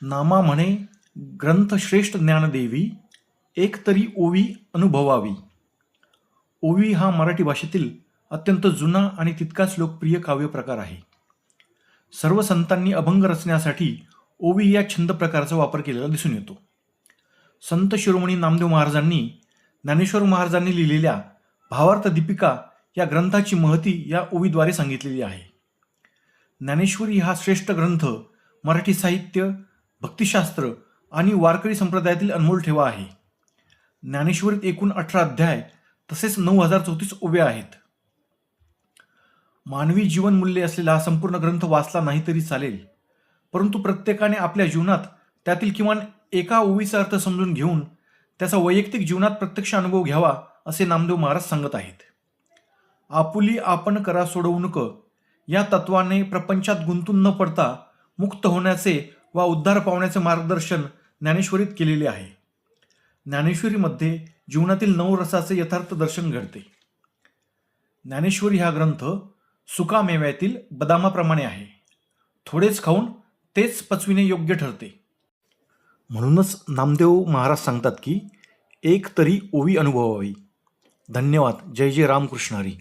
नामा म्हणे ग्रंथ श्रेष्ठ ज्ञानदेवी, एक तरी ओवी अनुभवावी. ओवी हा मराठी भाषेतील अत्यंत जुना आणि तितकाच लोकप्रिय काव्य प्रकार आहे. सर्व संतांनी अभंग रचण्यासाठी ओवी या छंद प्रकाराचा वापर केलेला दिसून येतो. संत शिरोमणी नामदेव महाराजांनी ज्ञानेश्वर महाराजांनी लिहिलेल्या भावार्थ दीपिका या ग्रंथाची महती या ओवीद्वारे सांगितलेली आहे. ज्ञानेश्वरी हा श्रेष्ठ ग्रंथ मराठी साहित्य, भक्तिशास्त्र आणि वारकरी संप्रदायातील अनमोल ठेवा आहे. ज्ञानेश्वरीत एकूण 18 अध्याय तसेच 9034 ओव्या आहेत. मानवी जीवन मूल्य असलेला हा संपूर्ण ग्रंथ वाचला नाही तरी चालेल, परंतु प्रत्येकाने आपल्या जीवनात त्यातील किमान एका ओवीचा अर्थ समजून घेऊन त्याचा वैयक्तिक जीवनात प्रत्यक्ष अनुभव घ्यावा असे नामदेव महाराज सांगत आहेत. आपुली आपण करा सोडवणूक या तत्वाने प्रपंचात गुंतून न पडता मुक्त होण्याचे वा उद्धार पावण्याचे मार्गदर्शन ज्ञानेश्वरीत केलेले आहे. ज्ञानेश्वरीमध्ये जीवनातील 9 रसाचे यथार्थ दर्शन घडते. ज्ञानेश्वरी हा ग्रंथ सुकामेव्यातील बदामाप्रमाणे आहे. थोडेच खाऊन तेच पचविणे योग्य ठरते. म्हणूनच नामदेव महाराज सांगतात की एक तरी ओवी अनुभवावी. धन्यवाद. जय जय रामकृष्ण हरी.